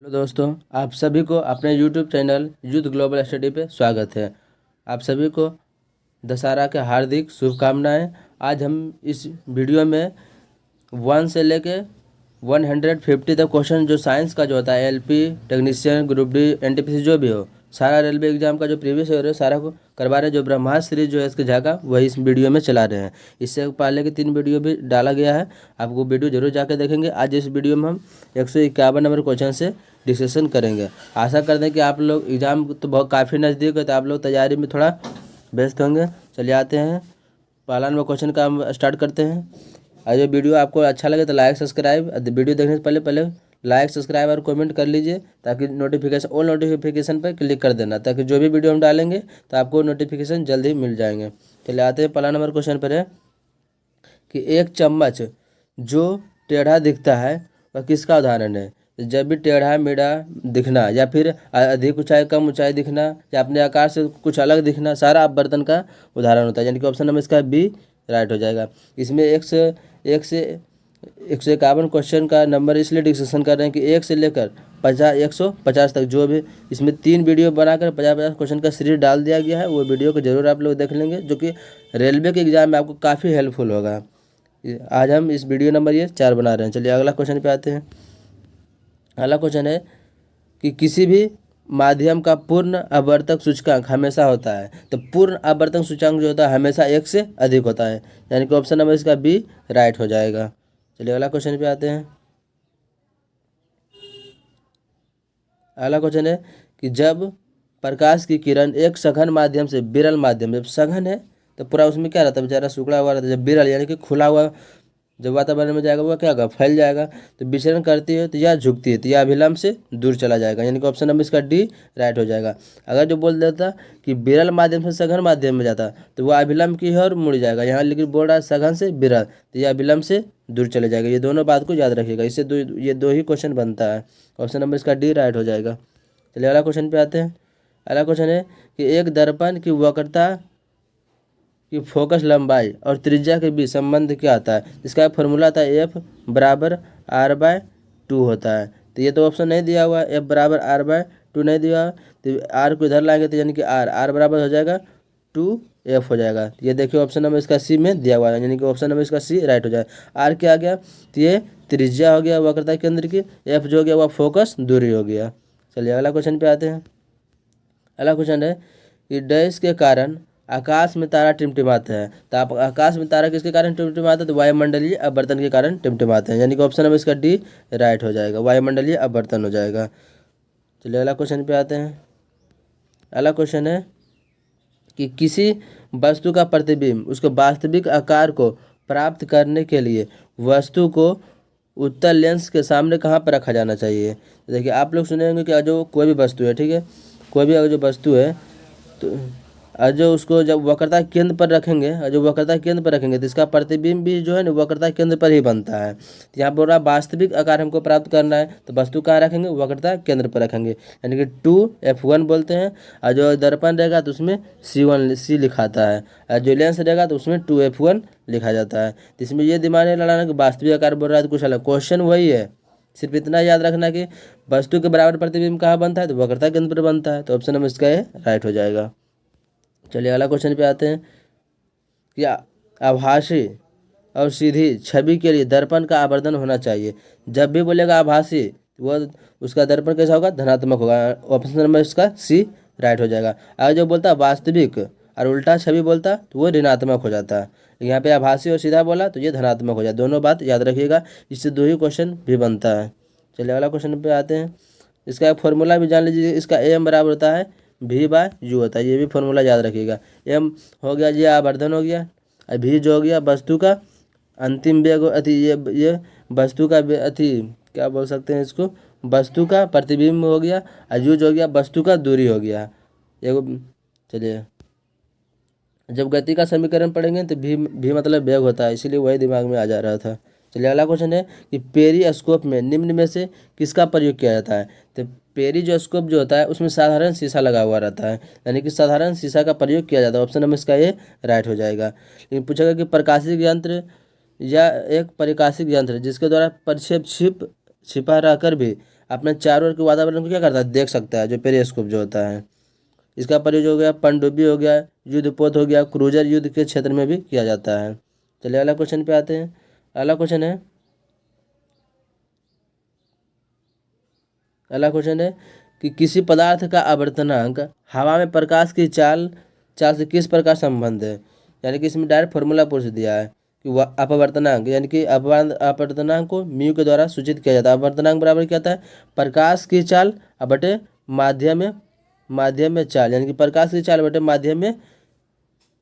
Hello दोस्तों, आप सभी को अपने YouTube channel youth global study पे स्वागत है। आप सभी को दशहरा के हार्दिक शुभकामनाएं। आज हम इस वीडियो में 1 से लेके 150 तक क्वेश्चन जो साइंस का जो होता है, LP, technician, group D, NTPC जो भी हो, सारा रेलवे एग्जाम का जो प्रीवियस ईयर है सारा को करवा रहे हैं। जो ब्रह्मास्त्र सीरीज जो है इसके झाका वही इस वीडियो में चला रहे हैं। इससे पहले के 3 वीडियो भी डाला गया है, आपको वीडियो जरूर जाके देखेंगे। आज इस वीडियो में हम 151 नंबर क्वेश्चन से डिस्कशन करेंगे। आशा करते हैं कि आप लोग एग्ज़ाम तो बहुत काफ़ी नज़दीक है, तो आप लोग तैयारी में थोड़ा व्यस्त होंगे। चलिए आते हैं पहला नंबर क्वेश्चन का हम स्टार्ट करते हैं। और ये वीडियो आपको अच्छा लगे तो लाइक सब्सक्राइब, वीडियो देखने से पहले पहले लाइक सब्सक्राइब और कमेंट कर लीजिए, ताकि नोटिफिकेशन ऑल नोटिफिकेशन पर क्लिक कर देना, ताकि जो भी वीडियो हम डालेंगे तो आपको नोटिफिकेशन जल्दी मिल जाएंगे। चलिए आते हैं पहला नंबर क्वेश्चन पर है कि एक चम्मच जो टेढ़ा दिखता है वह किसका उदाहरण है। जब भी टेढ़ा मेढ़ा दिखना, या फिर अधिक ऊंचाई कम ऊंचाई दिखना, या अपने आकार से कुछ अलग दिखना, सारा आप बर्तन का उदाहरण होता है। यानी कि ऑप्शन नंबर इसका बी राइट हो जाएगा। इसमें एक से 151 क्वेश्चन का नंबर इसलिए डिस्कशन कर रहे हैं कि 1 से लेकर 150 तक जो भी इसमें 3 वीडियो बनाकर 50-50 क्वेश्चन का सीरीज डाल दिया गया है। वो वीडियो को जरूर आप लोग देख लेंगे, जो कि रेलवे के एग्जाम में आपको काफ़ी हेल्पफुल होगा। आज हम इस वीडियो नंबर ये 4 बना रहे हैं। चलिए अगला क्वेश्चन पे आते हैं। अगला क्वेश्चन है कि किसी भी माध्यम का पूर्ण आवर्तक सूचकांक हमेशा होता है। तो पूर्ण आवर्तक सूचकांक जो होता है हमेशा 1 से अधिक होता है, यानी कि ऑप्शन नंबर इसका बी राइट हो जाएगा। चलिए अगला क्वेश्चन पे आते हैं। अगला क्वेश्चन है कि जब प्रकाश की किरण एक सघन माध्यम से विरल माध्यम, जब सघन है तो पूरा उसमें क्या रहता है, बेचारा सिकुड़ा हुआ रहता है। जब विरल यानी कि खुला हुआ, जब वातावरण में जाएगा वो क्या होगा, फैल जाएगा। तो विचरण करती है तो या झुकती है तो या अभिलंब से दूर चला जाएगा, यानी कि ऑप्शन नंबर इसका डी राइट हो जाएगा। अगर जो बोल देता कि विरल माध्यम से सघन माध्यम में जाता तो वह अभिलंब की ओर मुड़ जाएगा। यहाँ लेकिन बोल रहा है सघन से विरल, तो यह अभिलंब से दूर चले जाएगा। ये दोनों बात को याद रखिएगा, इससे ये दो ही क्वेश्चन बनता है। ऑप्शन नंबर इसका डी राइट हो जाएगा। चलिए अगला क्वेश्चन पे आते हैं। अगला क्वेश्चन है कि एक दर्पण की वक्रता की फोकस लंबाई और त्रिज्या के बीच संबंध क्या आता है। इसका फॉर्मूला था एफ बराबर आर बाय 2 होता है। तो ये तो ऑप्शन नहीं दिया हुआ, एफ बराबर आर बाय 2 नहीं दिया हुआ, तो आर को इधर लाएंगे तो यानी कि आर बराबर हो जाएगा 2F हो जाएगा। ये देखिए ऑप्शन नंबर इसका सी में दिया हुआ है, यानी कि ऑप्शन नंबर इसका सी राइट हो जाएगा। आर क्या आ गया, तो ये त्रिज्या हो गया वक्रता केंद्र की, एफ जो हो गया वह फोकस दूरी हो गया। चलिए अगला क्वेश्चन पे आते हैं। अगला क्वेश्चन है कि डैश के कारण आकाश में तारा टिमटिमाते हैं। तो आप आकाश में तारा किसके कारण टिमटिमाते हैं, तो वायुमंडलीय अपवर्तन के कारण टिमटिमाते हैं, यानी कि ऑप्शन नंबर इसका डी राइट हो जाएगा, वायुमंडलीय अपवर्तन हो जाएगा। चलिए अगला क्वेश्चन पे आते हैं। अगला क्वेश्चन है कि किसी वस्तु का प्रतिबिंब उसके वास्तविक आकार को प्राप्त करने के लिए वस्तु को उत्तल लेंस के सामने कहाँ पर रखा जाना चाहिए। तो देखिए आप लोग सुने होंगे कि जो कोई भी वस्तु है, ठीक है, कोई भी अगर जो वस्तु है तो और जो उसको जब वक्रता केंद्र पर रखेंगे, और जो वक्रता केंद्र पर रखेंगे तो इसका प्रतिबिंब भी जो है ना वक्रता केंद्र पर ही बनता है। तो यहाँ बोल रहा वास्तविक आकार हमको प्राप्त करना है, तो वस्तु कहाँ रखेंगे, वक्रता केंद्र पर रखेंगे, यानी कि 2F1 बोलते हैं। और जो दर्पण रहेगा तो उसमें C लिखा आता है, और जो लेंस रहेगा तो उसमें 2F1 लिखा जाता है। तो इसमें ये दिमाग नहीं लड़ाना कि वास्तविक आकार बोल रहा है तो कुछ अलग, क्वेश्चन वही है। सिर्फ इतना याद रखना कि वस्तु के बराबर प्रतिबिंब कहाँ बनता है, तो वक्रता केंद्र पर बनता है। तो ऑप्शन नंबर इसका ये राइट हो जाएगा। चलिए अगला क्वेश्चन पे आते हैं कि आभासी और सीधी छवि के लिए दर्पण का आवर्धन होना चाहिए। जब भी बोलेगा आभासी वो उसका दर्पण कैसा होगा, धनात्मक होगा। ऑप्शन नंबर इसका सी राइट हो जाएगा। अगर जो बोलता है वास्तविक और उल्टा छवि बोलता तो वो ऋणात्मक हो जाता है। यहाँ पे आभासी और सीधा बोला तो ये धनात्मक हो जाता। दोनों बात याद रखिएगा, इससे 2 ही क्वेश्चन भी बनता है। चलिए अगला क्वेश्चन पे आते हैं। इसका एक फॉर्मूला भी जान लीजिए, इसका एम बराबर होता है V/U होता है, ये भी फॉर्मूला याद रखिएगा। एम हो गया ये आवर्धन हो गया, और भी जो हो गया वस्तु का अंतिम वेग अति, ये वस्तु का अति क्या बोल सकते हैं इसको, वस्तु का प्रतिबिंब हो गया, और यू जो हो गया वस्तु का दूरी हो गया एगो। चलिए जब गति का समीकरण पढ़ेंगे तो भी मतलब वेग होता है, इसीलिए वही दिमाग में आ जा रहा था। चलिए अगला क्वेश्चन है कि पेरिस्कोप में निम्न में से किसका प्रयोग किया जाता है। तो पेरिस्कोप जो होता है उसमें साधारण शीशा लगा हुआ रहता है, यानी कि साधारण शीशा का प्रयोग किया जाता है। ऑप्शन नंबर इसका ये राइट हो जाएगा। लेकिन पूछेगा कि प्रकाशिक यंत्र या एक परिकाशिक यंत्र जिसके द्वारा प्रक्षेप छिपा रहकर भी अपने चारों ओर के वातावरण को क्या करता है, देख सकता है, जो पेरिस्कोप जो होता है। इसका प्रयोग हो गया पनडुब्बी हो गया, युद्धपोत हो गया, क्रूजर युद्ध के क्षेत्र में भी किया जाता है। चलिए अगला क्वेश्चन पे आते हैं। अगला क्वेश्चन है अगला क्वेश्चन है कि किसी पदार्थ का आवर्तनांक हवा में प्रकाश की चाल चाल से किस प्रकार संबंध है। यानी कि इसमें डायरेक्ट फॉर्मूला पूछ दिया है कि वह अपवर्तनांक, यानी कि अपवर्तनांक को म्यू के द्वारा सूचित किया जाता है। अपवर्तनांक बराबर क्या होता है, प्रकाश की चाल बटे माध्यम में चाल, यानी कि प्रकाश की चाल बटे माध्यम में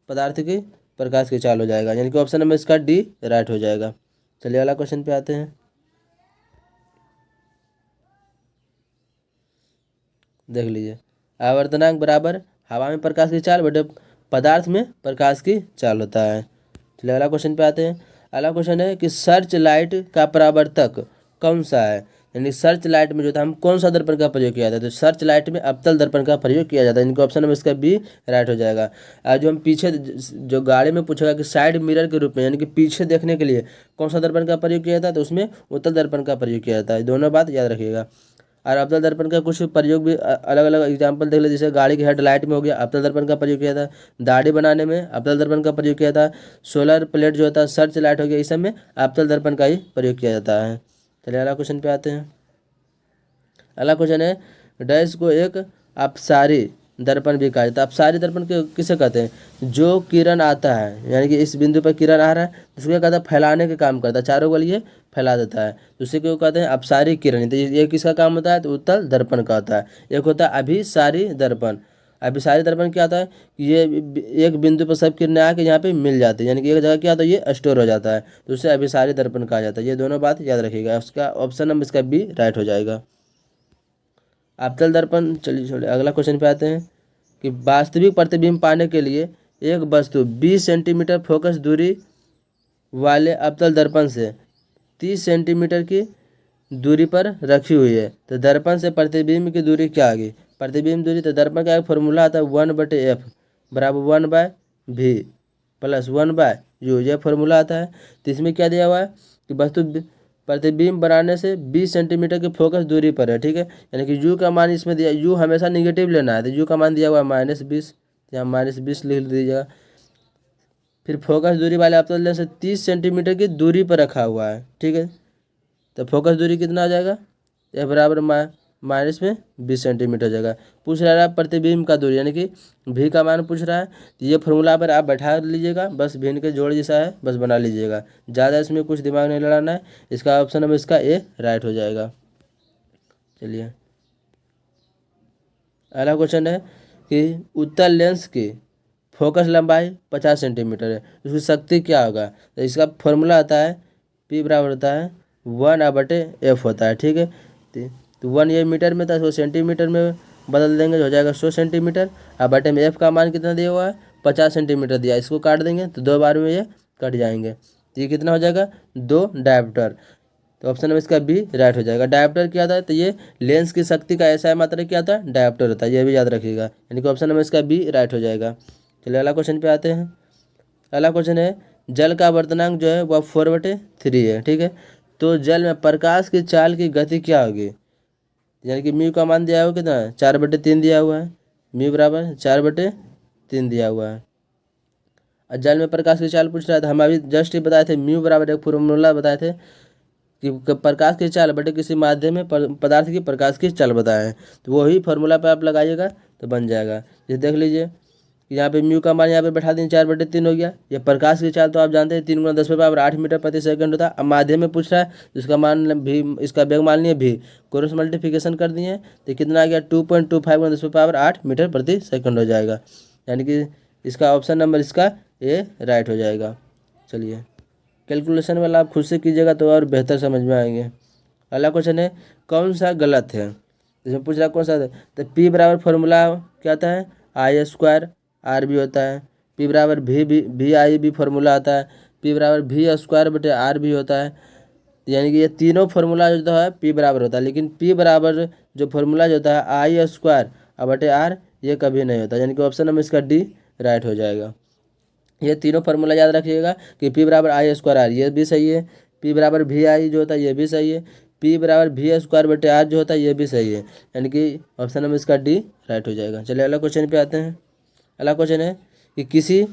पदार्थ की प्रकाश की चाल हो जाएगा। यानी कि ऑप्शन नंबर इसका डी राइट हो जाएगा। चलिए अगला क्वेश्चन पे आते हैं। देख लीजिए, आवर्तनांक बराबर हवा में प्रकाश की चाल बटे पदार्थ में प्रकाश की चाल होता है। चलिए अगला क्वेश्चन पे आते हैं। अगला क्वेश्चन है कि सर्च लाइट का परावर्तक कौन सा है। यानी सर्च लाइट में जो था हम कौन सा दर्पण का प्रयोग किया जाता है, तो सर्च लाइट में अवतल दर्पण का प्रयोग किया जाता है। इनका ऑप्शन नंबर इसका बी राइट हो जाएगा। आज जो हम पीछे जो गाड़ी में पूछेगा कि साइड मिरर के रूप में, यानी कि पीछे देखने के लिए कौन सा दर्पण का प्रयोग किया जाता है, तो उसमें उत्तल दर्पण का प्रयोग किया जाता है। दोनों बात याद रखिएगा। और अवतल दर्पण का कुछ प्रयोग भी अलग अलग एग्जाम्पल देख ले, जैसे गाड़ी की हेडलाइट में हो गया अवतल दर्पण का प्रयोग किया था, दाढ़ी बनाने में अवतल दर्पण का प्रयोग किया था, सोलर प्लेट जो होता है, सर्च लाइट हो गया, इस सब में अवतल दर्पण का ही प्रयोग किया जाता है। चलिए अगला क्वेश्चन पे आते हैं। अगला क्वेश्चन है डैश को एक अपसारी दर्पण भी कहा जाता है। अपसारी दर्पण किसे कहते हैं, जो किरण आता है, यानी कि इस बिंदु पर किरण आ रहा है, इसको क्या कहता है, फैलाने का काम करता है, चारों को लिए फैला देता है, तो उसे क्यों कहते हैं अपसारी किरण। तो ये किसका काम होता है, तो उत्तल दर्पण का होता है। एक होता है अभिसारी दर्पण। अभिसारी दर्पण क्या होता है कि ये एक बिंदु पर सब किरणें आके यहाँ पे मिल जाती है, यानी कि एक जगह क्या होता है, ये स्टोर हो जाता है, तो उसे अभिसारी दर्पण कहा जाता है। ये दोनों बात याद रखिएगा। उसका ऑप्शन नंबर इसका बी राइट हो जाएगा। अवतल दर्पण। चलिए छोड़िए, अगला क्वेश्चन पे आते हैं कि वास्तविक प्रतिबिंब पाने के लिए एक वस्तु 20 सेंटीमीटर फोकस दूरी वाले अवतल दर्पण से 30 सेंटीमीटर की दूरी पर रखी हुई है, तो दर्पण से प्रतिबिंब की दूरी क्या आएगी। प्रतिबिंब दूरी, तो दर्पण का एक फॉर्मूला आता है 1/f बराबर 1/v प्लस 1/u, यह फॉर्मूला आता है। तो इसमें क्या दिया हुआ है कि वस्तु प्रतिबिंब बनाने से 20 सेंटीमीटर की फोकस दूरी पर है, ठीक है। यानी कि u का मान इसमें दिया, u हमेशा निगेटिव लेना है, तो u का मान दिया हुआ है -20, यहाँ -20 लिख दीजिएगा। फिर फोकस दूरी वाले अवतल लेंस से 30 सेंटीमीटर की दूरी पर रखा हुआ है, ठीक है। तो फोकस दूरी कितना आ जाएगा, यह बराबर माइनस में 20 सेंटीमीटर जगह। पूछ रहा है प्रतिबिंब का दूरी, यानी कि भी का मान पूछ रहा है, तो ये फॉर्मूला पर आप बैठा लीजिएगा, बस भिन्न के जोड़ जैसा है, बस बना लीजिएगा, ज़्यादा इसमें कुछ दिमाग नहीं लड़ाना है। इसका ऑप्शन नंबर इसका ए राइट हो जाएगा। चलिए अगला क्वेश्चन है कि उत्तल लेंस की फोकस लंबाई 50 सेंटीमीटर है, उसकी शक्ति क्या होगा। तो इसका फॉर्मूला आता है P बराबर होता है 1/f होता है, ठीक है। तो 1 ये मीटर में था, 100 सेंटीमीटर में बदल देंगे, हो जाएगा 100 सेंटीमीटर। अब बटे में f का मान कितना दिया हुआ है, 50 सेंटीमीटर दिया, इसको काट देंगे तो 2 बार में ये कट जाएंगे, तो ये कितना हो जाएगा 2 डायप्टर। तो ऑप्शन नंबर इसका बी राइट हो जाएगा। डायप्टर क्या होता है, तो ये लेंस की शक्ति का ऐसा मात्रा क्या होता है, डायप्टर होता है, ये भी याद रखिएगा। यानी कि ऑप्शन नंबर इसका बी राइट हो जाएगा। चलिए अगला क्वेश्चन पे आते हैं। अगला क्वेश्चन है जल का आवर्तनांक जो है वह 4/3 है, ठीक है। तो जल में प्रकाश की चाल की गति क्या होगी। यानी कि म्यू का मान दिया हुआ कितना है, 4/3 दिया हुआ है, म्यू बराबर 4/3 दिया हुआ है। और जल में प्रकाश की चाल पूछ रहा था, हम अभी जस्ट ही बताए थे, म्यू बराबर एक फॉर्मूला बताए थे कि प्रकाश की चाल बटे किसी माध्यम में पदार्थ की प्रकाश की चाल बताए हैं, तो वही फॉर्मूला पे आप लगाइएगा तो बन जाएगा। जैसे देख लीजिए कि यहाँ पे म्यू का मान यहाँ पे बैठा दें 4/3 हो गया। ये प्रकाश की चाल तो आप जानते हैं 3 × 10⁻8 मीटर प्रति सेकंड होता है। अब माध्यम में पूछ रहा है, इसका मान भी, इसका वेग मान लिए भी, क्रॉस मल्टीप्लिकेशन कर दिए तो कितना आ गया 2.25 × 10⁻8 मीटर प्रति सेकंड हो जाएगा। यानी कि इसका ऑप्शन नंबर इसका ए राइट हो जाएगा। चलिए कैलकुलेशन वाला आप खुद से कीजिएगा तो और बेहतर समझ में आएंगे। अगला क्वेश्चन है कौन सा गलत है, इसमें पूछ रहा है कौन सा है, तो P बराबर फॉर्मूला क्या आता है I² RB होता है, P बराबर VI भी फॉर्मूला आता है, P बराबर V² RB होता है। यानी कि ये तीनों फार्मूला जो है P बराबर होता है, लेकिन P बराबर जो फार्मूला जो होता है I² ये कभी नहीं होता। यानी कि ऑप्शन नंबर इसका डी राइट हो जाएगा। ये तीनों फार्मूला याद रखिएगा कि P बराबर I² R ये भी सही है, P बराबर VI जो होता है ये भी सही है, P बराबर V स्क्वायर बटे R जो होता है ये भी सही है, यानी कि ऑप्शन नंबर इसका D राइट हो जाएगा। चलिए अगला क्वेश्चन पे आते हैं। अगला क्वेश्चन है कि किसी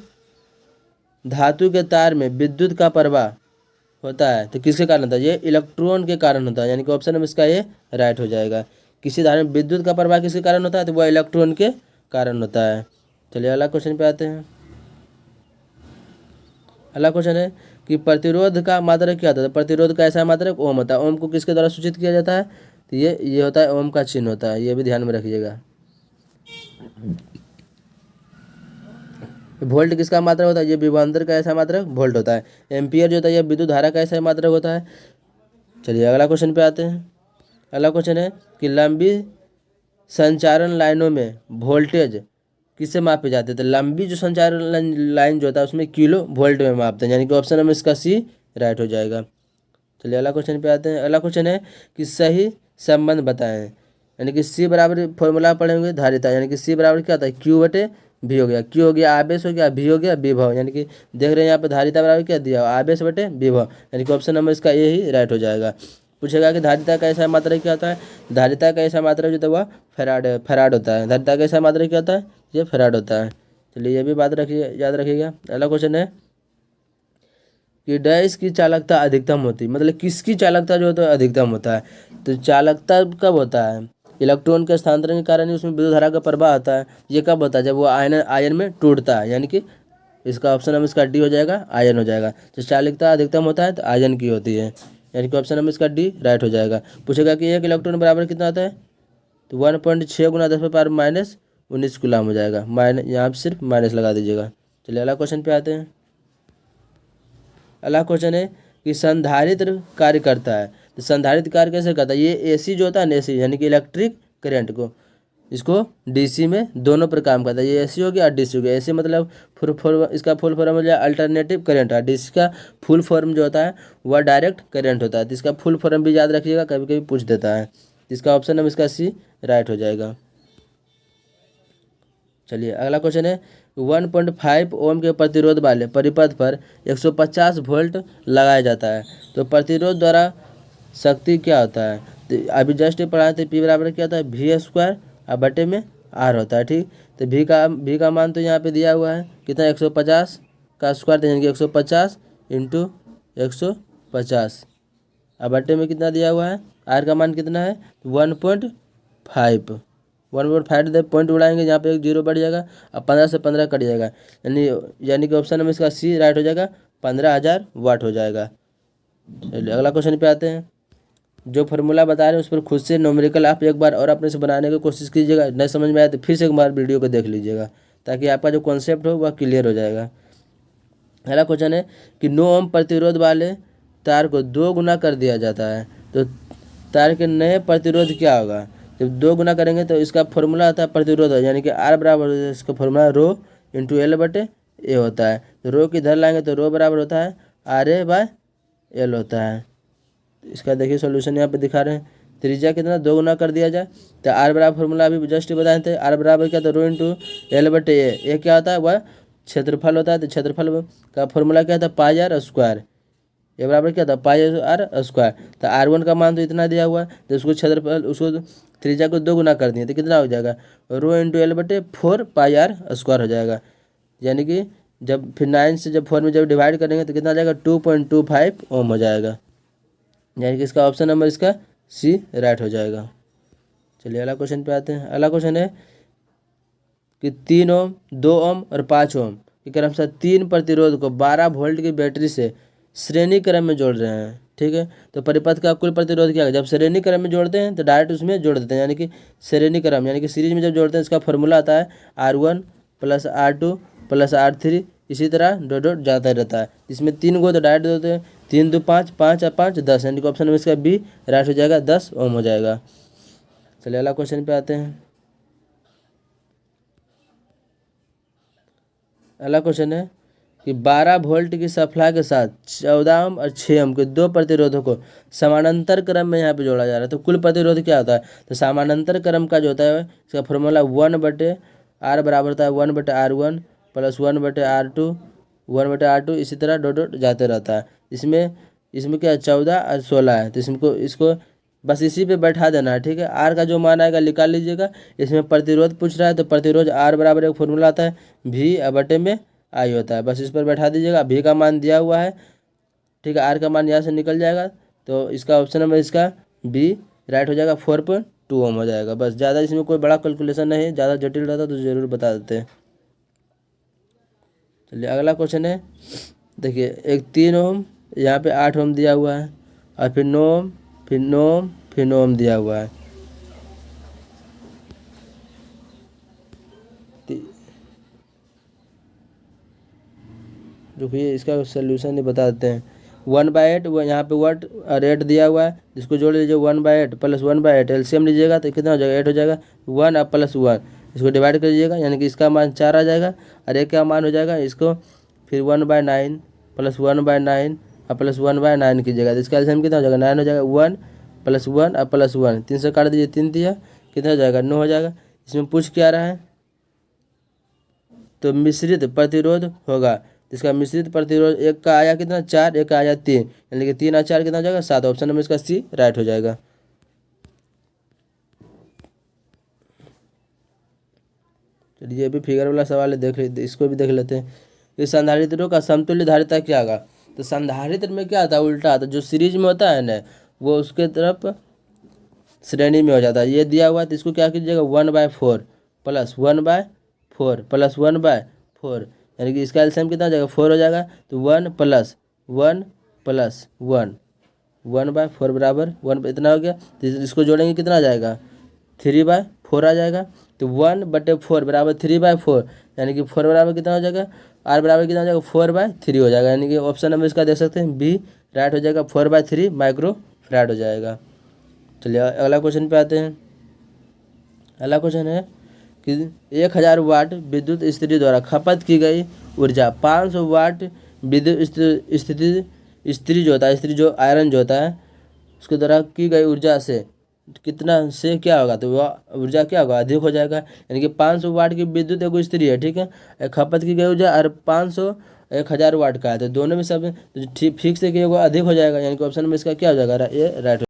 धातु के तार में विद्युत का प्रवाह होता है तो किसके कारण होता है? ये इलेक्ट्रॉन के कारण होता है, यानी कि ऑप्शन नंबर इसका ये राइट हो जाएगा। किसी धातु में विद्युत का प्रवाह किसके कारण होता है? तो वह इलेक्ट्रॉन के कारण होता है। चलिए अगला क्वेश्चन पे आते हैं। अगला क्वेश्चन है कि प्रतिरोध का मात्रक क्या होता है? प्रतिरोध का ऐसा मात्रक ओम होता है। ओम को किसके द्वारा सूचित किया जाता है? तो ये होता है ओम का चिन्ह होता है, ये भी ध्यान में रखिएगा। वोल्ट किसका मात्रक होता है? ये विभवांतर का ऐसा मात्रक वोल्ट होता है। एम्पियर जो होता है ये विद्युत धारा का ऐसा मात्रक होता है। चलिए अगला क्वेश्चन पे आते हैं। अगला क्वेश्चन है कि लंबी संचारण लाइनों में वोल्टेज किससे मापे जाते हैं? तो लंबी जो संचारण लाइन जो होता है उसमें किलो वोल्ट में मापते हैं, यानी कि ऑप्शन नंबर इसका सी राइट हो जाएगा। चलिए अगला क्वेश्चन पे आते हैं। अगला क्वेश्चन है कि सही संबंध बताएं, यानी कि सी बराबर फॉर्मूला पढ़ेंगे धारिता, यानी कि सी बराबर क्या होता है? क्यू बटे भी हो गया, क्यू हो गया आवेश हो गया, भी हो गया विभव, यानी कि देख रहे हैं यहाँ पे धारिता बराबर क्या दिया? आवेश बटे विभव, यानी कि ऑप्शन नंबर इसका ये ही राइट हो जाएगा। पूछेगा कि धारिता का ऐसा मात्रक क्या होता है? धारिता का ऐसा मात्रक जो होता है वह फैराड होता है। धारिता का ऐसा मात्रक क्या होता है? ये फैराड होता है। चलिए ये भी बात रखिए, याद रखिएगा। अगला क्वेश्चन है कि डैश की चालकता अधिकतम होती है, मतलब किसकी चालकता जो होता है अधिकतम होता है? तो चालकता कब होता है? इलेक्ट्रॉन के स्थानांतरण के कारण ही उसमें विद्युत धारा का प्रवाह होता है। ये कब होता है? जब वो आयन में टूटता है, यानी कि इसका ऑप्शन नंबर इसका डी हो जाएगा, आयन हो जाएगा। तो चालकता अधिकतम होता है तो आयन की होती है, यानी कि ऑप्शन नंबर इसका डी राइट हो जाएगा। पूछेगा कि एक इलेक्ट्रॉन बराबर कितना आता है? तो 1.6 गुना 10⁻⁻19 कूलम हो जाएगा। यहाँ पर सिर्फ माइनस लगा दीजिएगा। चलिए अगला क्वेश्चन पे आते हैं। अगला क्वेश्चन है कि संधारित्र कार्य करता है, तो संधारित्र कार्य कैसे करता है? ये एसी जो होता है ना, एसी यानी कि इलेक्ट्रिक करंट को, इसको डीसी में दोनों पर काम करता है। ये एसी हो गया और डीसी हो गया। एसी मतलब इसका फुल फॉर्म हो जाए अल्टरनेटिव करंट है। डीसी का फुल फॉर्म जो होता है वह डायरेक्ट करंट होता है। तो इसका फुल फॉर्म भी याद रखिएगा, कभी कभी पूछ देता है। इसका ऑप्शन नंबर इसका सी राइट हो जाएगा। चलिए अगला क्वेश्चन है 1.5 ओम के प्रतिरोध वाले परिपथ पर 150 वोल्ट लगाया जाता है, तो प्रतिरोध द्वारा शक्ति क्या होता है? तो अभी जस्ट पढ़ाए थे, पी बराबर क्या होता है? भी स्क्वायर और बटे में आर होता है। ठीक, तो भी का मान तो यहाँ पे दिया हुआ है कितना? 150 का स्क्वायर, तो यानी कि 150 इंटू 150 और बटे में कितना दिया हुआ है? आर का मान कितना है? 1.5। 1.5 पॉइंट उड़ाएंगे, यहाँ पे एक जीरो बढ़ जाएगा और 15 से 15 कट जाएगा, यानी कि ऑप्शन नंबर इसका सी राइट हो जाएगा, 15,000 वाट हो जाएगा। चलिए अगला क्वेश्चन पे आते हैं। जो फार्मूला बता रहे हैं उस पर खुद से न्यूमेरिकल आप एक बार और अपने से बनाने की कोशिश कीजिएगा। नहीं समझ में आए तो फिर से एक बार वीडियो को देख लीजिएगा, ताकि आपका जो कॉन्सेप्ट हो वह क्लियर हो जाएगा। अगला क्वेश्चन है कि 9 ओम प्रतिरोध वाले तार को 2 गुना कर दिया जाता है, तो तार के नए प्रतिरोध क्या होगा? जब 2 गुना करेंगे तो इसका फॉर्मूला आता है प्रतिरोध, यानी कि आर बराबर इसका फॉर्मूला रो इंटू एल बटे ए होता है। तो रो की इधर लाएंगे तो रो बराबर होता है आर ए बाय एल होता है। इसका देखिए सॉल्यूशन यहाँ पे दिखा रहे हैं। त्रिज्या कितना? 2 गुना कर दिया जाए तो आर बराबर फॉर्मूला अभी जस्ट बताए थे, आर बराबर क्या था? रो इंटू एल बटे ए क्या होता है? वह क्षेत्रफल होता है। तो क्षेत्रफल का फॉर्मूला क्या था? पाई आर स्क्वायर। ये बराबर क्या था? पाई आर स्क्वायर। तो R1 का मान तो इतना दिया हुआ है, तो उसको क्षेत्रफल उसको त्रिज्या को 2 गुना कर दिए तो कितना हो जाएगा? रो इंटू एल बटे 4 पाई आर स्क्वायर हो जाएगा, यानी कि जब फिर 9 से जब 4 में जब डिवाइड करेंगे तो कितना आ जाएगा? 2.25 ओम हो जाएगा, यानी कि इसका ऑप्शन नंबर इसका सी राइट हो जाएगा। चलिए अगला क्वेश्चन पे आते हैं। अगला क्वेश्चन है कि 3 ओम 2 ओम और 5 ओम के क्रमशः 3 प्रतिरोध को 12 वोल्ट की बैटरी से श्रेणी क्रम में जोड़ रहे हैं। ठीक है, तो परिपथ का कुल प्रतिरोध क्या है? जब श्रेणी क्रम में जोड़ते हैं तो डायरेक्ट उसमें जोड़ देते हैं, यानी कि श्रेणी क्रम यानी कि सीरीज में जब जोड़ते हैं इसका फॉर्मूला आता है R1 plus R2 plus R3, इसी तरह डॉट डॉट जाता रहता है। इसमें 3 को तो डायरेक्ट देते हैं, 3 2 5 5 और 5 10, यानी कि ऑप्शन में इसका बी राइट हो जाएगा, 10 ओम हो जाएगा। चलिए अगला क्वेश्चन पे आते हैं। अगला क्वेश्चन है कि 12 वोल्ट की सप्लाई के साथ 14 ओम और 6 ओम के 2 प्रतिरोधों को समानांतर क्रम में यहाँ पे जोड़ा जा रहा है, तो कुल प्रतिरोध क्या होता है? तो समानांतर क्रम का जो होता है इसका फॉर्मूला 1 बटे आर बराबर होता है 1 बटे R1 प्लस 1 बटे R2 1 बटे R2, इसी तरह डॉट डॉट जाते रहता है। इसमें क्या 14 और 16 है, तो इसको बस इसी पे बैठा देना है, ठीक है। आर का जो मान आएगा निकाल लीजिएगा। इसमें प्रतिरोध पूछ रहा है तो प्रतिरोध आर बराबर एक फॉर्मूला आता है भी बटे में आई होता है, बस इस पर बैठा दीजिएगा। भी का मान दिया हुआ है, ठीक है। आर का मान यहाँ से निकल जाएगा तो इसका ऑप्शन नंबर इसका बी राइट हो जाएगा। 4.2 ओम हो जाएगा। बस ज़्यादा इसमें कोई बड़ा कैलकुलेशन नहीं है, ज़्यादा जटिल रहता तो ज़रूर बता देते हैं। चलिए अगला क्वेश्चन है, देखिए एक 3 ओम, यहाँ पे 8 ओम दिया हुआ है और फिर 9 ओम, फिर 9 ओम, फिर 9 ओम दिया हुआ है। रुकिए इसका सोल्यूशन ही बता देते हैं। 1/8 वो यहाँ पे वट और 8 दिया हुआ है, जिसको जोड़ लीजिए 1/8 प्लस 1/8 एलसीएम लीजिएगा तो कितना हो जाएगा 8 हो जाएगा। 1 और प्लस 1 इसको डिवाइड कर लीजिएगा, यानी कि इसका मान 4 आ जाएगा और एक का मान हो जाएगा इसको फिर 1/9 प्लस 1/9 और प्लस 1/9 कीजिएगा तो इसका एलसीएम कितना हो जाएगा 9 हो जाएगा। 1 प्लस 1 और प्लस 1 3 से काट दीजिए, 3 दिया कितना हो जाएगा 9 हो जाएगा। इसमें पूछ क्या रहा है तो मिश्रित प्रतिरोध होगा, इसका मिश्रित प्रतिरोध एक का आया कितना 4, एक का आया 3, यानी कि 3 और 4 कितना हो जाएगा 7। ऑप्शन नंबर इसका सी राइट हो जाएगा। चलिए अभी फिगर वाला सवाल है, देख लेते इसको भी देख लेते हैं। इस संधारित्रों का समतुल्य धारिता क्या होगा, तो संधारित्र में क्या आता है उल्टा आता है, जो सीरीज में होता है ना वो उसके तरफ श्रेणी में हो जाता है। ये दिया हुआ है तो इसको क्या कीजिएगा 1/4 प्लस 1/4 प्लस 1/4, यानी कि इसका एलसीएम कितना हो जाएगा 4 हो जाएगा। तो 1 प्लस 1 प्लस 1 1/4 बराबर 1 इतना हो गया। तो इसको जोड़ेंगे कितना आ जाएगा 3/4 आ जाएगा। तो 1/4 बराबर 3/4, यानी कि 4 बराबर कितना हो जाएगा आर बराबर कितना हो जाएगा 4/3 हो जाएगा, यानी कि ऑप्शन नंबर इसका देख सकते हैं बी राइट हो जाएगा। 4/3 माइक्रो फैराड हो जाएगा। चलिए अगला क्वेश्चन पे आते हैं। अगला क्वेश्चन है कि 1000 वाट विद्युत स्थिति द्वारा खपत की गई ऊर्जा 500 वाट विद्युत स्थिति जो होता है, स्थिति जो आयरन जो होता है उसके द्वारा की गई ऊर्जा से कितना से क्या होगा, तो वह ऊर्जा क्या होगा अधिक हो जाएगा। यानी कि 500 वाट की विद्युत एक स्थिति है, ठीक है। खपत की गई ऊर्जा और 500 1000 वाट का है, तो दोनों में सब ठीक फिक्स है कि वो अधिक हो जाएगा, यानी कि ऑप्शन में इसका क्या हो जाएगा ये राइट।